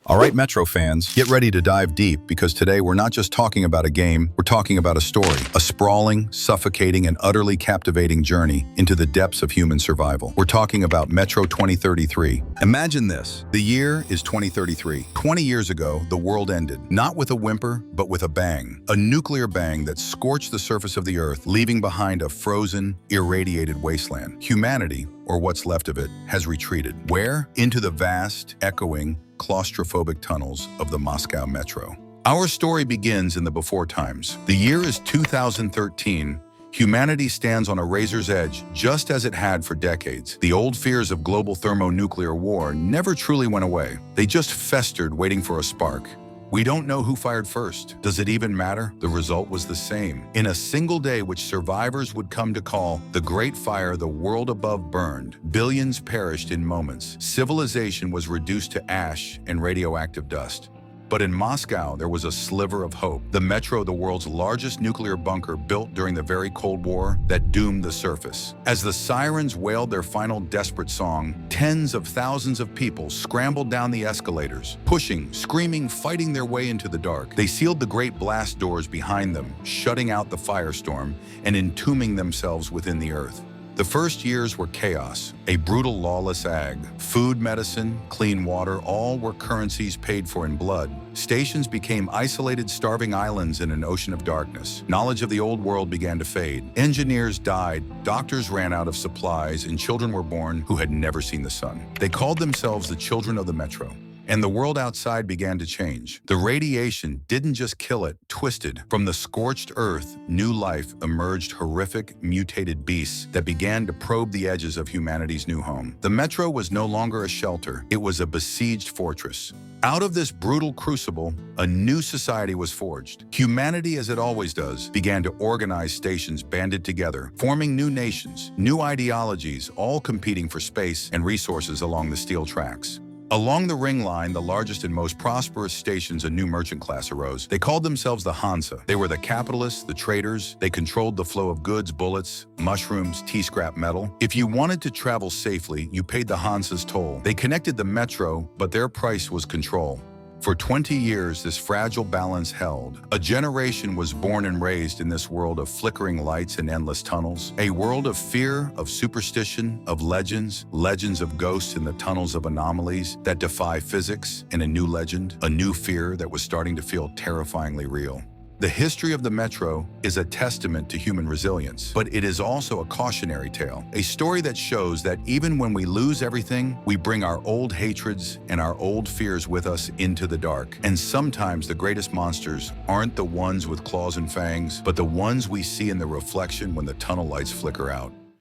All right, Metro fans, get ready to dive deep because today we're not just talking about a game, we're talking about a story, a sprawling, suffocating, and utterly captivating journey into the depths of human survival. We're talking about Metro 2033. Imagine this. The year is 2033. 20 years ago, the world ended, not with a whimper, but with a bang. A nuclear bang that scorched the surface of the Earth, leaving behind a frozen, irradiated wasteland. Humanity, or what's left of it, has retreated. Where? Into the vast, echoing, claustrophobic tunnels of the Moscow Metro. Our story begins in the before times. The year is 2013. Humanity stands on a razor's edge, just as it had for decades. The old fears of global thermonuclear war never truly went away. They just festered, waiting for a spark. We don't know who fired first. Does it even matter? The result was the same. In a single day, which survivors would come to call the Great Fire, the world above burned. Billions perished in moments. Civilization was reduced to ash and radioactive dust. But in Moscow, there was a sliver of hope. The Metro, the world's largest nuclear bunker built during the very Cold War that doomed the surface. As the sirens wailed their final desperate song, tens of thousands of people scrambled down the escalators, pushing, screaming, fighting their way into the dark. They sealed the great blast doors behind them, shutting out the firestorm and entombing themselves within the earth. The first years were chaos, a brutal, lawless ag. Food, medicine, clean water, all were currencies paid for in blood. Stations became isolated, starving islands in an ocean of darkness. Knowledge of the old world began to fade. Engineers died, doctors ran out of supplies, and children were born who had never seen the sun. They called themselves the children of the Metro. And the world outside began to change. The radiation didn't just kill it, twisted. From the scorched earth, new life emerged, horrific, mutated beasts that began to probe the edges of humanity's new home. The Metro was no longer a shelter, it was a besieged fortress. Out of this brutal crucible, a new society was forged. Humanity, as it always does, began to organize stations banded together, forming new nations, new ideologies, all competing for space and resources along the steel tracks. Along the Ring Line, the largest and most prosperous stations, a new merchant class arose. They called themselves the Hansa. They were the capitalists, the traders. They controlled the flow of goods, bullets, mushrooms, tea-scrap metal. If you wanted to travel safely, you paid the Hansa's toll. They connected the Metro, but their price was control. For 20 years, this fragile balance held. A generation was born and raised in this world of flickering lights and endless tunnels. A world of fear, of superstition, of legends, legends of ghosts in the tunnels of anomalies that defy physics, and a new legend, a new fear that was starting to feel terrifyingly real. The history of the Metro is a testament to human resilience, but it is also a cautionary tale, a story that shows that even when we lose everything, we bring our old hatreds and our old fears with us into the dark. And sometimes the greatest monsters aren't the ones with claws and fangs, but the ones we see in the reflection when the tunnel lights flicker out.